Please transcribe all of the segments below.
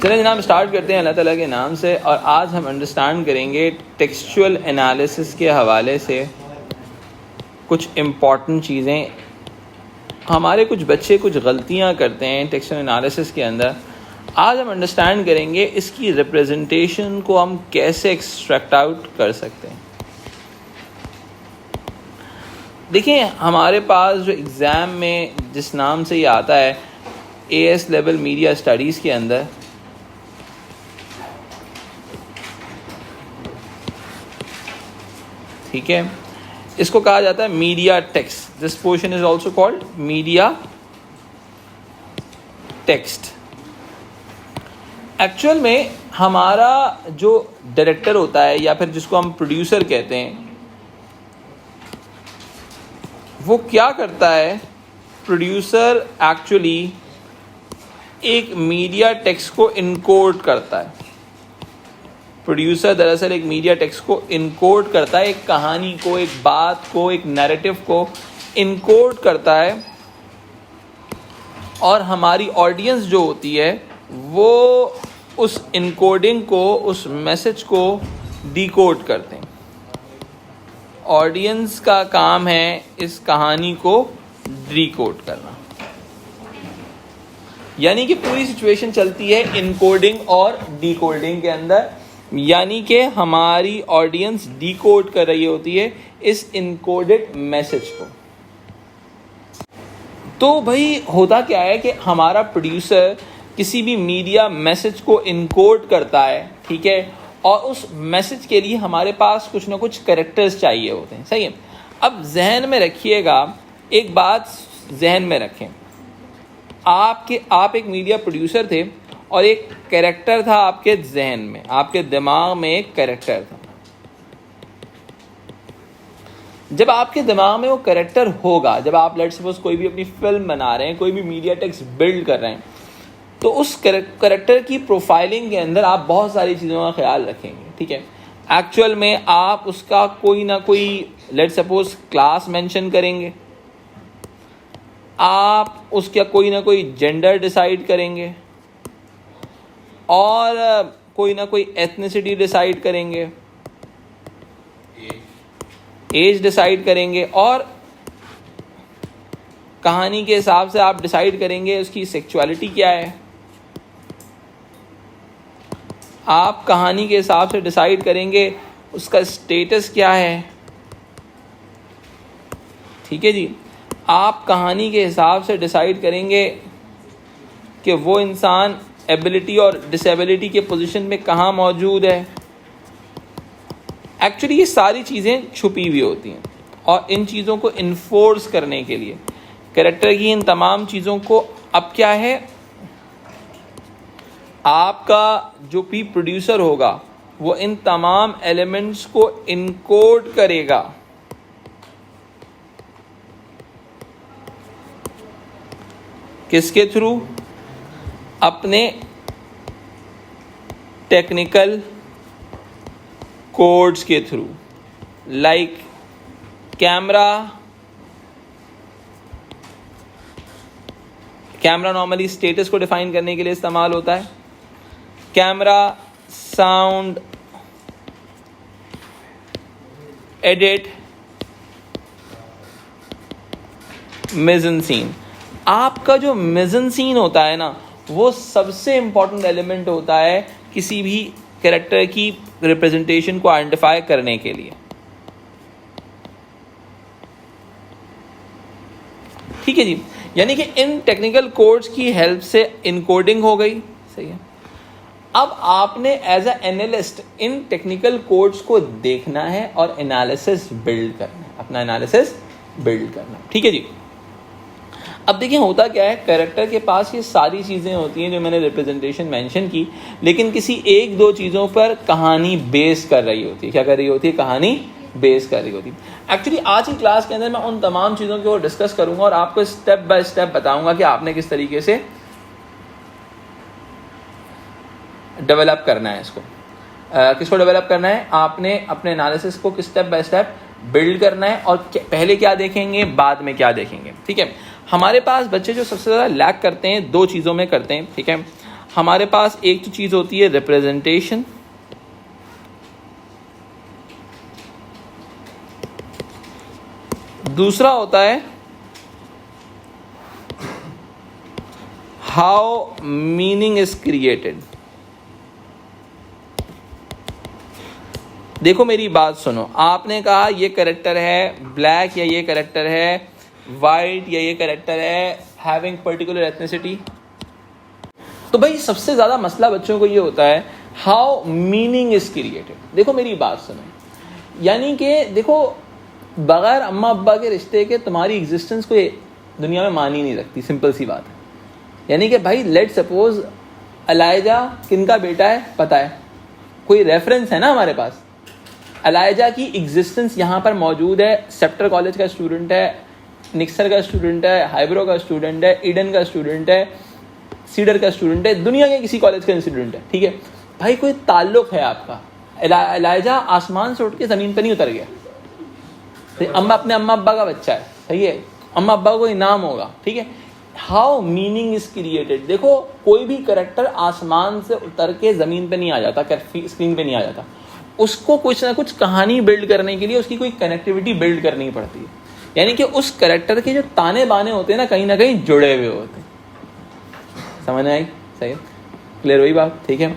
चलिए जनाब स्टार्ट करते हैं अल्लाह ताला के नाम से। और आज हम अंडरस्टैंड करेंगे टेक्सचुअल एनालिसिस के हवाले से कुछ इम्पॉर्टेंट चीज़ें। हमारे कुछ बच्चे कुछ गलतियां करते हैं टेक्सचुअल एनालिसिस के अंदर। आज हम अंडरस्टैंड करेंगे इसकी रिप्रेजेंटेशन को हम कैसे एक्सट्रैक्ट आउट कर सकते हैं। देखिए हमारे पास जो एग्ज़ाम में जिस नाम से ये आता है AS लेवल मीडिया स्टडीज़ के अंदर, ठीक है, इसको कहा जाता है media text. This portion is also called media text. Actual में हमारा जो डायरेक्टर होता है या फिर जिसको हम प्रोड्यूसर कहते हैं, वो क्या करता है? प्रोड्यूसर एक्चुअली एक मीडिया टेक्स्ट को इनकोड करता है। प्रोड्यूसर दरअसल एक मीडिया टेक्स्ट को इनकोड करता है, एक कहानी को, एक बात को, एक नैरेटिव को इनकोड करता है। और हमारी ऑडियंस जो होती है वो उस इनकोडिंग को, उस मैसेज को डिकोड करते हैं। ऑडियंस का काम है इस कहानी को डिकोड करना। यानी कि पूरी सिचुएशन चलती है इनकोडिंग और डिकोडिंग के अंदर। यानी कि हमारी ऑडियंस डिकोड कर रही होती है इस इनकोडेड मैसेज को। तो भाई होता क्या है कि हमारा प्रोड्यूसर किसी भी मीडिया मैसेज को इनकोड करता है, ठीक है, और उस मैसेज के लिए हमारे पास कुछ ना कुछ कैरेक्टर्स चाहिए होते हैं। सही है। अब जहन में रखिएगा, एक बात जहन में रखें, आप एक मीडिया प्रोड्यूसर थे और एक कैरेक्टर था आपके जहन में, आपके दिमाग में एक कैरेक्टर था। जब आपके दिमाग में वो कैरेक्टर होगा, जब आप लेट्स सपोज कोई भी अपनी फिल्म बना रहे हैं, कोई भी मीडिया टेक्स्ट बिल्ड कर रहे हैं, तो उस कैरेक्टर की प्रोफाइलिंग के अंदर आप बहुत सारी चीज़ों का ख्याल रखेंगे, ठीक है। एक्चुअल में आप उसका कोई ना कोई लेट्स सपोज क्लास मेंशन करेंगे, आप उसका कोई ना कोई जेंडर डिसाइड करेंगे, और कोई ना कोई एथनिसिटी डिसाइड करेंगे, एज डिसाइड करेंगे, और कहानी के हिसाब से आप डिसाइड करेंगे उसकी सेक्सुअलिटी क्या है। आप कहानी के हिसाब से डिसाइड करेंगे उसका स्टेटस क्या है, ठीक है जी। आप कहानी के हिसाब से डिसाइड करेंगे कि वो इंसान एबिलिटी और डिसेबिलिटी के पोजीशन में कहाँ मौजूद है। एक्चुअली ये सारी चीज़ें छुपी हुई होती हैं, और इन चीज़ों को इन्फोर्स करने के लिए कैरेक्टर की इन तमाम चीज़ों को अब क्या है, आपका जो भी प्रोड्यूसर होगा वो इन तमाम एलिमेंट्स को इनकोड करेगा। किसके थ्रू? अपने टेक्निकल कोड्स के through. Like camera normally status को डिफाइन करने के लिए इस्तेमाल होता है। Camera, sound, edit, mise en scene. आपका जो मिज़न सीन होता है ना, वो सबसे इंपॉर्टेंट एलिमेंट होता है किसी भी कैरेक्टर की रिप्रेजेंटेशन को आइडेंटिफाई करने के लिए, ठीक है जी। यानी कि इन टेक्निकल कोड्स की हेल्प से इनकोडिंग हो गई, सही है। अब आपने एज अ एनालिस्ट इन टेक्निकल कोड्स को देखना है और एनालिसिस बिल्ड करना है, अपना एनालिसिस बिल्ड करना, ठीक है जी। अब देखिए होता क्या है, कैरेक्टर के पास ये सारी चीज़ें होती हैं जो मैंने रिप्रेजेंटेशन मेंशन की, लेकिन किसी एक दो चीज़ों पर कहानी बेस कर रही होती है। क्या कर रही होती है? कहानी बेस कर रही होती है। एक्चुअली आज की क्लास के अंदर मैं उन तमाम चीज़ों को डिस्कस करूंगा और आपको स्टेप बाय स्टेप बताऊंगा कि आपने किस तरीके से डेवलप करना है इसको। किसको डेवलप करना है? आपने अपने एनालिसिस को स्टेप बाय स्टेप बिल्ड करना है, और पहले क्या देखेंगे, बाद में क्या देखेंगे, ठीक है। हमारे पास बच्चे जो सबसे ज़्यादा लैक करते हैं, दो चीज़ों में करते हैं, ठीक है। हमारे पास एक तो चीज होती है रिप्रेजेंटेशन, दूसरा होता है हाउ मीनिंग इज क्रिएटेड। देखो मेरी बात सुनो, आपने कहा ये करेक्टर है ब्लैक या ये करेक्टर है वाइट या ये करेक्टर है हैविंग पर्टिकुलर एथनिसिटी। तो भाई सबसे ज्यादा मसला बच्चों को ये होता है हाउ मीनिंग इज क्रिएटेड। देखो मेरी बात सुनो, यानी कि देखो बगैर अम्मा अब्बा के रिश्ते के तुम्हारी एग्जिस्टेंस को दुनिया में मान ही नहीं सकती, सिंपल सी बात है। यानी कि भाई लेट सपोज अलाइजा किनका बेटा है पता है, कोई रेफरेंस है ना हमारे पास। अलाइजा की एग्जिस्टेंस यहाँ पर मौजूद है, सेप्टर कॉलेज का स्टूडेंट है, निक्सर का स्टूडेंट है, हाइब्रो का स्टूडेंट है, ईडन का स्टूडेंट है, सीडर का स्टूडेंट है, दुनिया के किसी कॉलेज का स्टूडेंट है, ठीक है भाई। कोई ताल्लुक है आपका, अलाइजा आसमान से उठ के ज़मीन पर नहीं उतर गया, तो अपने अम्मा अब्बा का बच्चा है, सही है, अम्मा अब्बा को इनाम होगा, ठीक है। How meaning is created. देखो कोई भी करेक्टर आसमान से उतर के ज़मीन पे नहीं आ जाता, स्क्रीन पे नहीं आ जाता, उसको कुछ ना कुछ कहानी बिल्ड करने के लिए उसकी कोई कनेक्टिविटी बिल्ड करनी पड़ती है। यानी कि उस करेक्टर के जो ताने बाने होते हैं ना कहीं जुड़े हुए होते हैं। समझ आई? सही है, क्लियर हुई बात? ठीक है।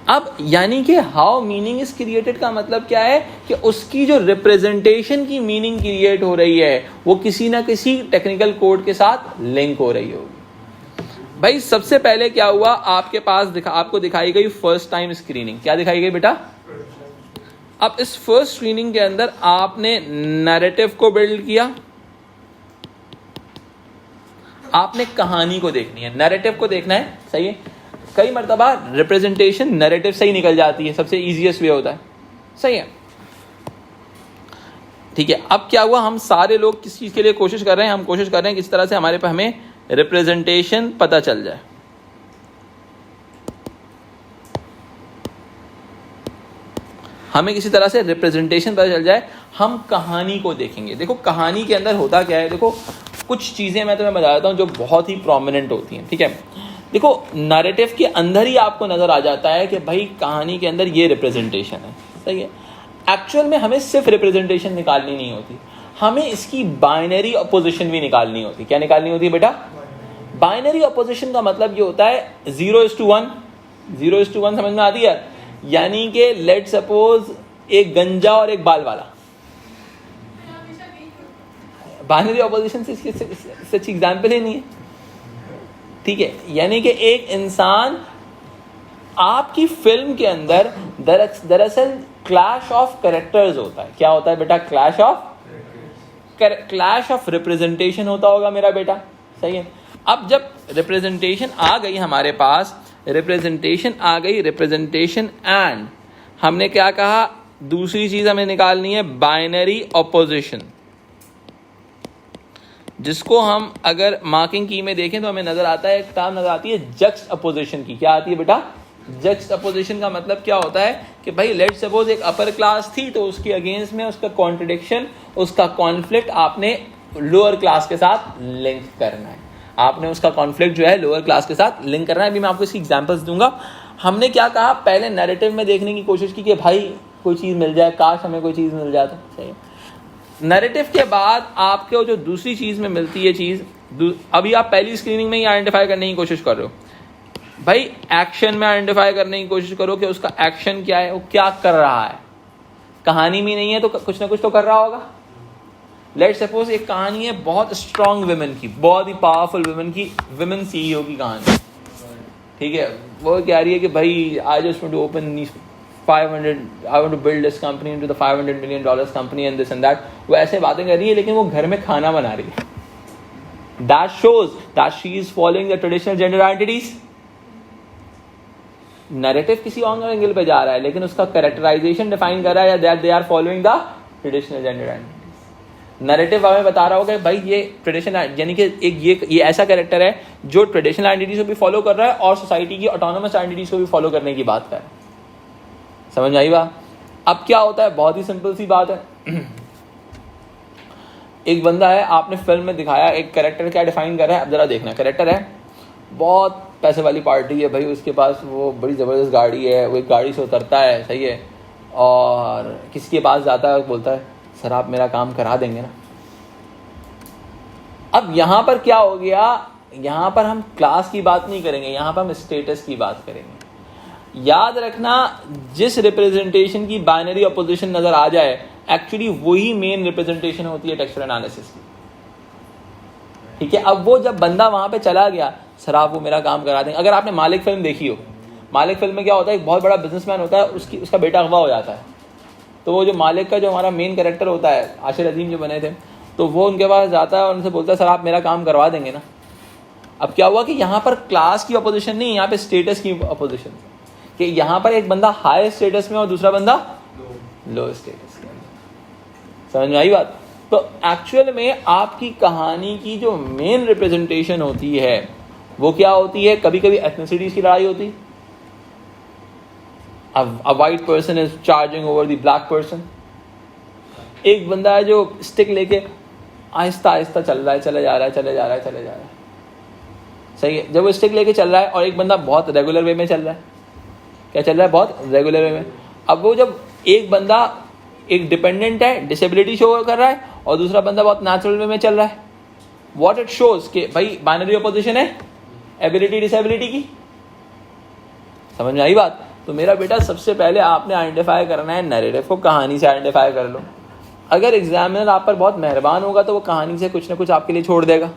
अब यानी कि हाउ मीनिंग इज क्रिएटेड का मतलब क्या है कि उसकी जो रिप्रेजेंटेशन की मीनिंग क्रिएट हो रही है वो किसी ना किसी टेक्निकल कोड के साथ लिंक हो रही होगी। भाई सबसे पहले क्या हुआ, आपके पास आपको दिखाई गई फर्स्ट टाइम स्क्रीनिंग। क्या दिखाई गई बेटा? अब इस फर्स्ट स्क्रीनिंग के अंदर आपने नैरेटिव को बिल्ड किया, आपने कहानी को देखनी है, नैरेटिव को देखना है, सही है। कई मर्तबा रिप्रेजेंटेशन नैरेटिव से ही निकल जाती है, सबसे इजीएस्ट वे होता है, सही है, ठीक है। अब क्या हुआ, हम सारे लोग किस चीज के लिए कोशिश कर रहे हैं, हम कोशिश कर रहे हैं किस तरह से हमारे पे हमें रिप्रेजेंटेशन पता चल जाए। हमें किसी तरह से रिप्रेजेंटेशन पता चल जाए, हम कहानी को देखेंगे। देखो कहानी के अंदर होता क्या है, देखो कुछ चीजें मैं तुम्हें बता देता हूं जो बहुत ही प्रोमिनेंट होती हैं, ठीक है। देखो नैरेटिव के अंदर ही आपको नजर आ जाता है कि भाई कहानी के अंदर ये रिप्रेजेंटेशन है, सही है। एक्चुअल में हमें सिर्फ रिप्रेजेंटेशन निकालनी नहीं होती, हमें इसकी बाइनरी अपोजिशन भी निकालनी होती। क्या निकालनी होती है बेटा? बाइनरी अपोजिशन का मतलब ये होता है 0:1, 0:1 समझ में आती है? यानी कि लेट सपोज एक गंजा और एक बाल वाला, बाइनरी अपोजिशन से सच एग्जाम्पल ही नहीं है, ठीक है। यानी कि एक इंसान आपकी फिल्म के अंदर दरअसल क्लैश ऑफ कैरेक्टर्स होता है। क्या होता है बेटा? क्लैश ऑफ रिप्रेजेंटेशन होता होगा मेरा बेटा, सही है। अब जब रिप्रेजेंटेशन आ गई हमारे पास, रिप्रेजेंटेशन आ गई, रिप्रेजेंटेशन एंड हमने क्या कहा, दूसरी चीज हमें निकालनी है बाइनरी ऑपोजिशन, जिसको हम अगर मार्किंग की में देखें तो हमें नजर आता है, एक टर्म नजर आती है जक्स्ट अपोजिशन की। क्या आती है बेटा? जक्स्ट अपोजिशन का मतलब क्या होता है कि भाई लेट सपोज एक अपर क्लास थी तो उसके अगेंस्ट में उसका कॉन्ट्रडिक्शन, उसका कॉन्फ्लिक्ट आपने लोअर क्लास के साथ लिंक करना है। आपने उसका कॉन्फ्लिक्ट जो है लोअर क्लास के साथ लिंक करना है। अभी मैं आपको इसकी एग्जांपल्स दूंगा। हमने क्या कहा, पहले नैरेटिव में देखने की कोशिश की कि भाई कोई चीज़ मिल जाए, काश हमें कोई चीज़ मिल जाता, सही है। नैरेटिव के बाद आपको जो दूसरी चीज़ में मिलती है चीज़, अभी आप पहली स्क्रीनिंग में ही आइडेंटिफाई करने की कोशिश कर रहे हो, भाई एक्शन में आइडेंटिफाई करने की कोशिश करो कि उसका एक्शन क्या है, वो क्या कर रहा है। कहानी में नहीं है तो कुछ ना कुछ तो कर रहा होगा। लेट सपोज एक कहानी है बहुत स्ट्रॉन्ग वुमेन की, बहुत ही पावरफुल वुमेन की, वुमेन सीईओ की कहानी, ठीक है। वो कह रही है कि भाई I just want to open 500, I want to build this company into the $500 million company and this and that। वो ऐसे बातें कर रही है लेकिन वो घर में खाना बना रही है। That shows that she is following the traditional gender identities। Narrative किसी और एंगल पे जा रहा है लेकिन उसका कैरेक्टराइजेशन डिफाइन कर रहा है that they are following the traditional gender identities। Narrative हमें बता रहा होगा भाई ये ट्रेडिशनल, यानी कि एक ये ऐसा कैरेक्टर है जो ट्रेडिशनल आइडेंटिटीज को भी फॉलो कर रहा है और सोसाइटी की ऑटोनोमस आइडेंटिटीज को भी फॉलो करने की बात कर रहा है। समझ में आई बात? अब क्या होता है, बहुत ही सिंपल सी बात है। एक बंदा है, आपने फिल्म में दिखाया एक कैरेक्टर क्या डिफाइन कर रहा है, अब जरा देखना। कैरेक्टर है बहुत पैसे वाली पार्टी है भाई, उसके पास वो बड़ी ज़बरदस्त गाड़ी है, वो एक गाड़ी से उतरता है, सही है, और किसी के पास जाता है, बोलता है सर आप मेरा काम करा देंगे ना। अब यहाँ पर क्या हो गया, यहाँ पर हम क्लास की बात नहीं करेंगे, यहाँ पर हम स्टेटस की बात करेंगे। याद रखना, जिस रिप्रेजेंटेशन की बाइनरी अपोजिशन नजर आ जाए, एक्चुअली वही मेन रिप्रेजेंटेशन होती है टेक्सचुअल एनालिसिस की, ठीक है। अब वो जब बंदा वहां पे चला गया, सर आप वो मेरा काम करा देंगे। अगर आपने मालिक फिल्म देखी हो, मालिक फिल्म में क्या होता है, एक बहुत बड़ा बिजनेसमैन होता है, उसका बेटा अगवा हो जाता है, तो वो जो मालिक का जो हमारा मेन कैरेक्टर होता है, आशिर अजीम जो बने थे, तो वो उनके पास जाता है और उनसे बोलता है सर आप मेरा काम करवा देंगे ना। अब क्या हुआ कि यहाँ पर क्लास की अपोजिशन नहीं, यहाँ पे स्टेटस की अपोजिशन, कि यहाँ पर एक बंदा हाई स्टेटस में और दूसरा बंदा लो स्टेटस में। समझ में आई बात? तो एक्चुअल में आपकी कहानी की जो मेन रिप्रेजेंटेशन होती है वो क्या होती है, कभी कभी एथनिसिटीज की लड़ाई होती है, a white person is charging over the black person, एक बंदा है जो स्टिक लेके आहिस्ता आहिस्ता चल रहा है, चले जा रहा है, सही है। जब वो स्टिक लेके चल रहा है और एक बंदा बहुत रेगुलर वे में चल रहा है, क्या चल रहा है, बहुत रेगुलर वे में। अब वो जब एक बंदा एक डिपेंडेंट है, डिसेबिलिटी शो कर रहा है, और दूसरा बंदा बहुत नेचुरल वे में चल रहा है, व्हाट इट शोज कि भाई बाइनरी अपोजिशन है एबिलिटी डिसेबिलिटी की। समझ में आई बात? तो मेरा बेटा सबसे पहले आपने आइडेंटिफाई करना है नैरेटिव को, कहानी से आइडेंटिफाई कर लो। अगर एग्जामिनर आप पर बहुत मेहरबान होगा तो वो कहानी से कुछ ना कुछ आपके लिए छोड़ देगा,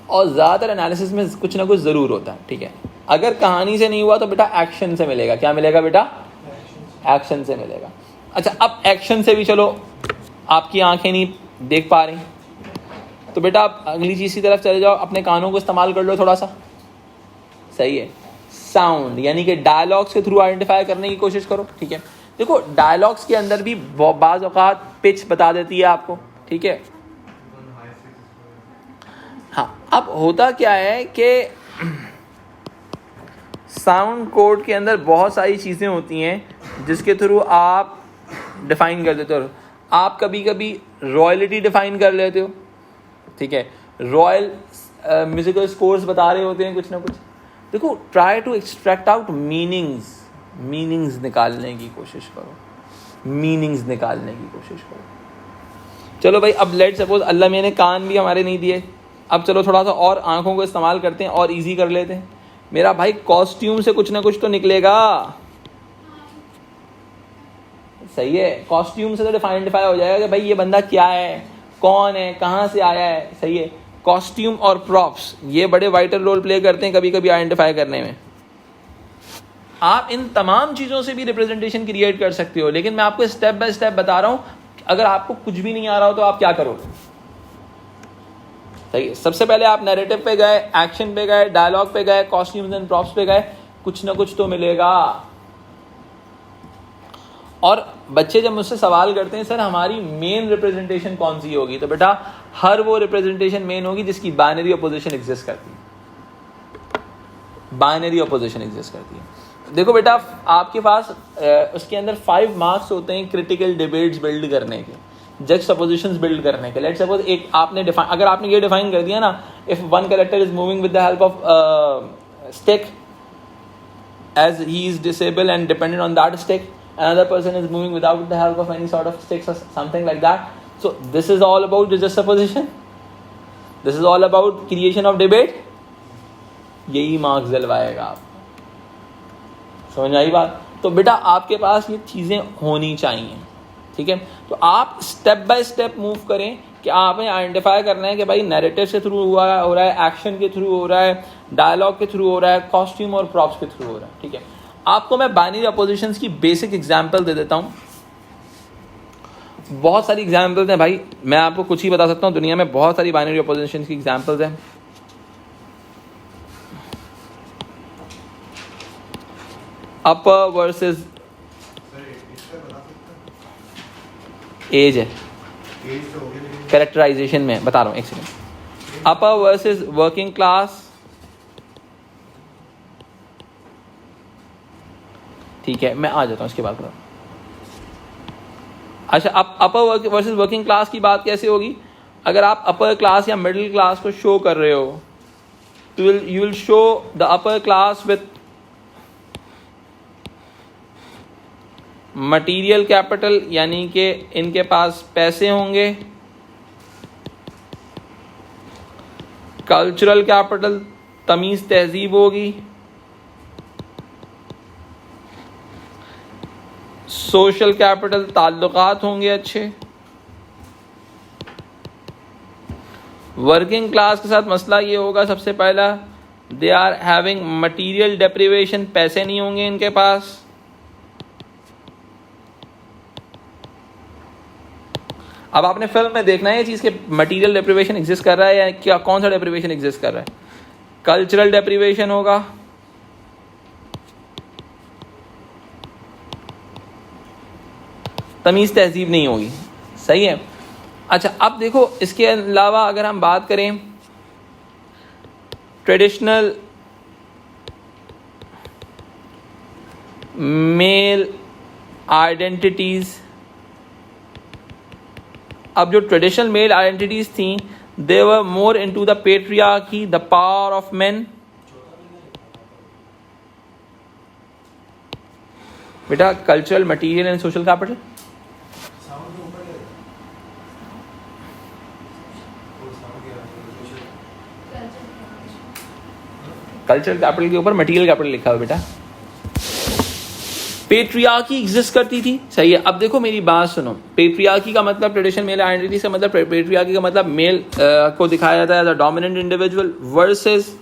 और ज़्यादातर एनालिसिस में कुछ ना कुछ ज़रूर होता है, ठीक है। अगर कहानी से नहीं हुआ तो बेटा एक्शन से मिलेगा। क्या मिलेगा बेटा? एक्शन से मिलेगा। अच्छा, अब एक्शन से भी चलो आपकी आंखें नहीं देख पा रही, तो बेटा आप अगली चीज़ की तरफ चले जाओ, अपने कानों को इस्तेमाल कर लो थोड़ा सा, सही है। साउंड यानी कि डायलॉग्स के थ्रू आइडेंटिफाई करने की कोशिश करो, ठीक है। देखो डायलॉग्स के अंदर भी बाज़ औक़ात पिच बता देती है आपको, ठीक है। हाँ, अब होता क्या है कि साउंड कोड के अंदर बहुत सारी चीज़ें होती हैं जिसके थ्रू आप डिफाइन कर देते हो। आप कभी कभी रॉयल्टी डिफाइन कर लेते हो, ठीक है। रॉयल म्यूजिकल स्कोर्स बता रहे होते हैं कुछ ना कुछ। देखो, try to extract out meanings निकालने की कोशिश करो, मीनिंग्स निकालने की कोशिश करो। चलो भाई, अब लेट सपोज अल्लाह मैंने कान भी हमारे नहीं दिए, अब चलो थोड़ा सा और आंखों को इस्तेमाल करते हैं और इजी कर लेते हैं। मेरा भाई कॉस्ट्यूम से कुछ ना कुछ तो निकलेगा, सही है। कॉस्ट्यूम से तो आइडेंटिफाई हो जाएगा कि भाई ये बंदा क्या है, कौन है, कहाँ से आया है, सही है। कॉस्ट्यूम और प्रॉप्स ये बड़े वाइटल रोल प्ले करते हैं कभी कभी आइडेंटिफाई करने में। आप इन तमाम चीज़ों से भी रिप्रेजेंटेशन क्रिएट कर सकते हो, लेकिन मैं आपको स्टेप बाय स्टेप बता रहा हूँ। अगर आपको कुछ भी नहीं आ रहा हो तो आप क्या करोगे, सही है। सबसे पहले आप नैरेटिव पे गए, एक्शन पे गए, डायलॉग पे गए, कॉस्ट्यूम्स एंड प्रॉप्स पे गए, कुछ ना कुछ तो मिलेगा। और बच्चे जब मुझसे सवाल करते हैं सर हमारी मेन रिप्रेजेंटेशन कौन सी होगी, तो बेटा हर वो रिप्रेजेंटेशन मेन होगी जिसकी बाइनरी अपोजिशन एग्जिस्ट करती है, बाइनरी अपोजिशन एग्जिस्ट करती है। देखो बेटा, आपके पास उसके अंदर 5 मार्क्स होते हैं क्रिटिकल डिबेट्स बिल्ड करने के, जक्सटापोजिशंस बिल्ड करने के। लेट्स सपोज एक आपने डिफाइन, अगर आपने ये डिफाइन कर दिया ना, if one character is moving with the help of stick as he is disabled and dependent on that stick, another person is moving without the help of any sort of sticks or something like that. So this is all about juxtaposition, this is all about creation of debate. यही marks दिलवाएगा आप, समझ आई बात? तो बेटा आपके पास ये चीज़ें होनी चाहिए, ठीक है। तो आप स्टेप बाय स्टेप मूव करें कि आपने आइडेंटिफाई करना है कि भाई नैरेटिव से थ्रू हो रहा है, एक्शन के थ्रू हो रहा है, डायलॉग के थ्रू हो रहा है, कॉस्ट्यूम और प्रॉप्स के थ्रू हो रहा है, ठीक है। आपको मैं बाइनरी अपोजिशंस की बेसिक एग्जांपल दे देता हूँ। बहुत सारी एग्जांपल्स हैं भाई, मैं आपको कुछ ही बता सकता हूँ, दुनिया में बहुत सारी बाइनरी अपोजिशंस की एग्जांपल्स हैं। अपर वर्सेस एज है, कैरेक्टराइजेशन में बता रहा हूँ, एक सेकंड। अपर वर्सेस वर्किंग क्लास, ठीक है, मैं आ जाता हूँ इसके बाद। अच्छा, अब अपर वर्सेस वर्किंग क्लास की बात कैसे होगी? अगर आप अपर क्लास या मिडिल क्लास को शो कर रहे हो, you will show the upper class with material capital, यानी कि इनके पास पैसे होंगे. कल्चरल कैपिटल, तमीज़ तहजीब होगी. सोशल कैपिटल, ताल्लुकात होंगे अच्छे. वर्किंग क्लास के साथ मसला ये होगा, सबसे पहला they are having material deprivation, पैसे नहीं होंगे इनके पास. अब आपने फिल्म में देखना है ये चीज़ के मटीरियल डेप्रिवेशन एग्जिस्ट कर रहा है या क्या, कौन सा डेप्रिवेशन एग्जिस्ट कर रहा है. कल्चरल डेप्रिवेशन होगा. तमीज़ तहजीब नहीं होगी. सही है. अच्छा, अब देखो इसके अलावा अगर हम बात करें ट्रेडिशनल मेल आइडेंटिटीज़. अब जो ट्रेडिशनल मेल आइडेंटिटीज थी, they were more into the patriarchy, the power of men. बेटा cultural, material and social capital. Cultural capital के ऊपर मटीरियल कैपिटल लिखा हुआ बेटा. पेट्रियार्की एग्जिस्ट करती थी. सही है. अब देखो मेरी बात सुनो. पेट्रियार्की का मतलब, ट्रेडिशनल मेल आइडेंटिटी का मतलब, पेट्रियार्की का मतलब मेल को दिखाया जाता है as a dominant individual versus,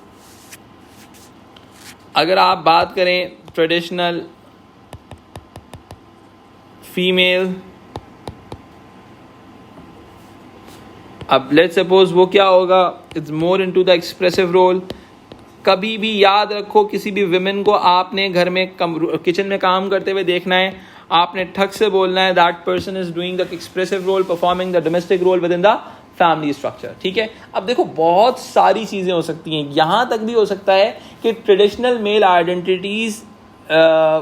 अगर आप बात करें ट्रेडिशनल फीमेल. अब लेट्स सपोज वो क्या होगा, it's more into the expressive role. कभी भी याद रखो, किसी भी विमेन को आपने घर में किचन में काम करते हुए देखना है, आपने ठक से बोलना है that person is doing the expressive role, performing the domestic role within the family structure. ठीक है. अब देखो बहुत सारी चीज़ें हो सकती हैं. यहाँ तक भी हो सकता है कि traditional male identities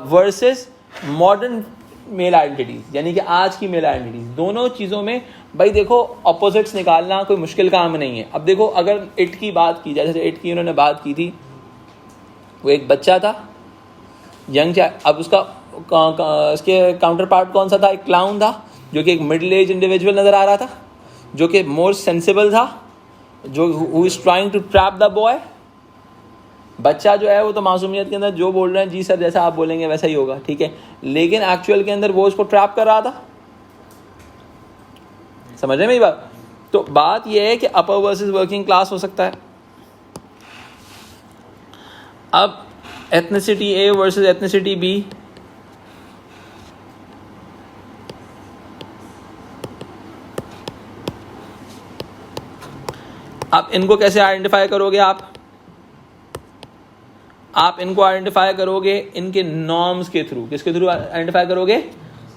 versus modern male identities, यानी कि आज की मेल आइडेंटिटीज, दोनों चीज़ों में भाई देखो अपोजिट्स निकालना कोई मुश्किल काम नहीं है. अब देखो अगर इट की बात की जाए, जैसे इट की उन्होंने बात की थी, वो एक बच्चा था, यंग चाइल्ड. अब उसके काउंटर पार्ट कौन सा था? एक क्लाउन था, जो कि एक मिडिल एज इंडिविजुअल नज़र आ रहा था, जो कि मोर सेंसिबल था, जो who is trying to trap the boy. बच्चा जो है वो तो मासूमियत के अंदर जो बोल रहे हैं, जी सर जैसा आप बोलेंगे वैसा ही होगा. ठीक है. लेकिन एक्चुअल के अंदर वो उसको ट्रैप कर रहा था. समझ रहे हैं मेरी बात? तो बात यह है कि अपर वर्सेस वर्किंग क्लास हो सकता है. अब ethnicity A versus ethnicity B. अब इनको कैसे आइडेंटिफाई करोगे आप इनको आइडेंटिफाई करोगे इनके नॉर्म्स के थ्रू. किसके थ्रू आइडेंटिफाई करोगे?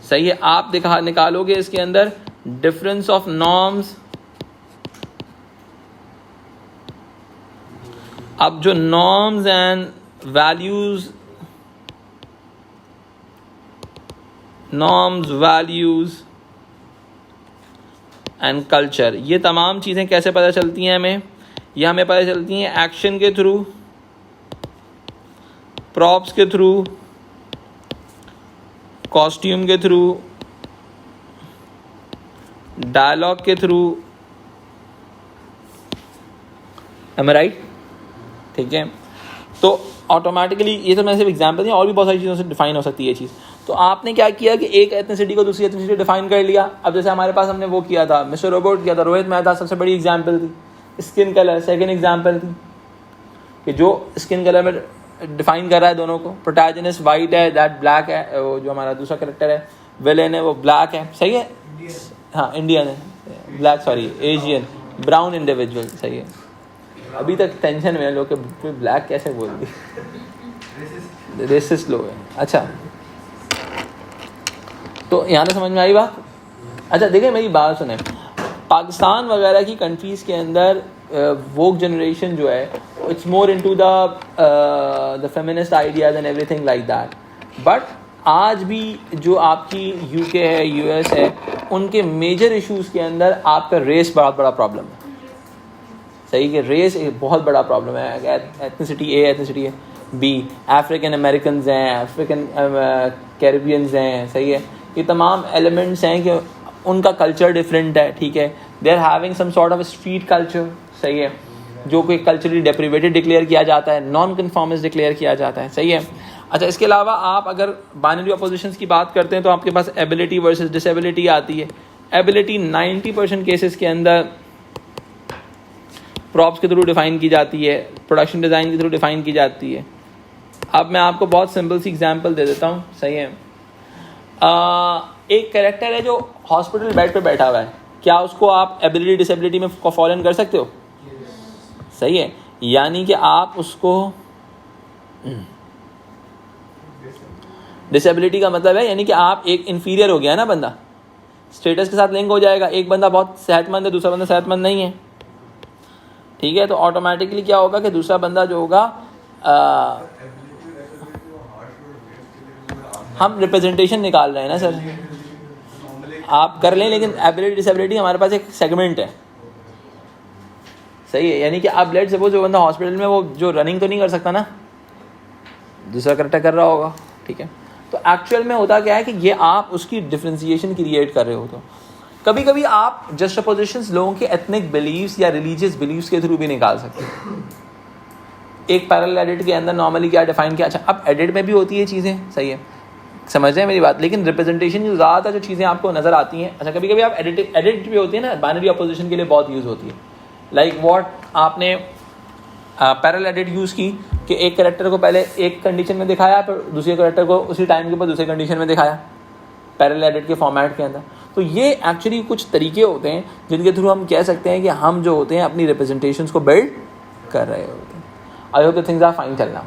सही है. आप निकालोगे इसके अंदर डिफरेंस ऑफ नॉर्म्स. अब जो norms and values, and culture, ये तमाम चीज़ें कैसे पता चलती हैं हमें? ये हमें पता चलती हैं एक्शन के थ्रू, प्रॉप्स के थ्रू, कॉस्ट्यूम के थ्रू, डायलॉग के थ्रू. एम आई राइट? ठीक है. तो ऑटोमेटिकली ये तो मैंने सिर्फ एग्जाम्पल दिया, और भी बहुत सारी चीज़ों से डिफाइन हो सकती है ये चीज़. तो आपने क्या किया कि एक एथनिसिटी को दूसरी एथनिसिटी डिफाइन कर लिया. अब जैसे हमारे पास हमने वो किया था, मिस्टर रोबोट किया था, रोहित मेहता सबसे बड़ी एग्जाम्पल थी. स्किन कलर सेकेंड एग्जाम्पल थी, कि जो स्किन कलर में डिफाइन कर रहा है दोनों को. प्रोटैगनिस्ट वाइट है, दैट ब्लैक है. वो जो हमारा दूसरा कैरेक्टर है, विलेन है, वो ब्लैक है. सही है. हाँ इंडियन है, black sorry Asian, brown individual. सही है. अभी तक टेंशन में लोग के ब्लैक कैसे बोल दी, रेसिस्ट लोग है. अच्छा, तो यहाँ से समझ में आई बात. अच्छा देखिए मेरी बात सुने. पाकिस्तान वगैरह की कंट्रीज के अंदर वोक जनरेशन जो है, it's more into the feminist ideas and everything like that. But आज भी जो आपकी यूके है, यूएस है, उनके मेजर इश्यूज के अंदर आपका रेस बहुत बड़ा प्रॉब्लम है. सही है। रेस एक बहुत बड़ा प्रॉब्लम है, एथनिसिटी ए, एथनिसिटी बी, अफ्रीकन अमेरिकन हैं, अफ्रीकन कैरिबियंस हैं, सही है। ये तमाम एलिमेंट्स हैं कि उनका कल्चर डिफरेंट है, ठीक है। They are having some sort of street culture, सही है, जो कोई कल्चरली डेप्रिवेटेड डिक्लेयर किया जाता है, नॉन कन्फॉर्मिस्ट डिक्लेयर किया जाता है, सही है। अच्छा, इसके अलावा आप अगर बाइनरी अपोजिशंस की बात करते हैं तो आपके पास एबिलिटी वर्सेस डिसेबिलिटी आती है। एबिलिटी 90% केसेस के अंदर प्रॉप्स के थ्रू डिफाइन की जाती है, प्रोडक्शन डिज़ाइन के थ्रू डिफाइन की जाती है। अब मैं आपको बहुत सिंपल सी एग्जांपल दे देता हूँ, सही है। एक कैरेक्टर है जो हॉस्पिटल बेड पे बैठा हुआ है, क्या उसको आप एबिलिटी डिसेबिलिटी में फॉल इन कर सकते हो? सही है, यानी कि आप उसको डिसेबिलिटी का मतलब है यानी कि आप एक इन्फीरियर हो गया ना बंदा, स्टेटस के साथ लिंक हो जाएगा। एक बंदा बहुत सेहतमंद है, दूसरा बंदा सेहतमंद नहीं है, ठीक है, तो ऑटोमेटिकली क्या होगा कि दूसरा बंदा जो होगा, हम रिप्रेजेंटेशन निकाल रहे हैं ना सर, आप कर लें, लेकिन एबिलिटी डिसेबिलिटी हमारे पास एक सेगमेंट है, सही है। यानी कि आप लेट सपोज जो बंदा हॉस्पिटल में वो जो रनिंग तो नहीं कर सकता ना, दूसरा करेक्टर कर रहा होगा, ठीक है। तो एक्चुअल में होता क्या है कि ये आप उसकी डिफ्रेंसिएशन क्रिएट कर रहे हो। तो कभी कभी आप जस्टपोजिशंस लोगों के एथनिक बिलीव्स या रिलीजियस बिलीव्स के थ्रू भी निकाल सकते हैं। एक पैरेलल एडिट के अंदर नॉर्मली क्या डिफाइन किया, अच्छा अब एडिट में भी होती है चीज़ें, सही है, समझ रहे हैं मेरी बात, लेकिन रिप्रेजेंटेशन की ज़्यादातर जो चीज़ें आपको नज़र आती हैं, अच्छा कभी कभी आप एडिट भी होती है ना, बाइनरी अपोजिशन के लिए बहुत यूज़ होती है। लाइक व्हाट, आपने पैरेलल एडिट यूज़ की कि एक कैरेक्टर को पहले एक कंडीशन में दिखाया, फिर दूसरे कैरेक्टर को उसी टाइम के ऊपर दूसरे कंडीशन में दिखाया, पैरेलल एडिट के फॉर्मेट के अंदर। तो ये एक्चुअली कुछ तरीके होते हैं जिनके थ्रू हम कह सकते हैं कि हम जो होते हैं अपनी रिप्रेजेंटेशंस को बिल्ड कर रहे होते हैं। I hope the things are fine चलना।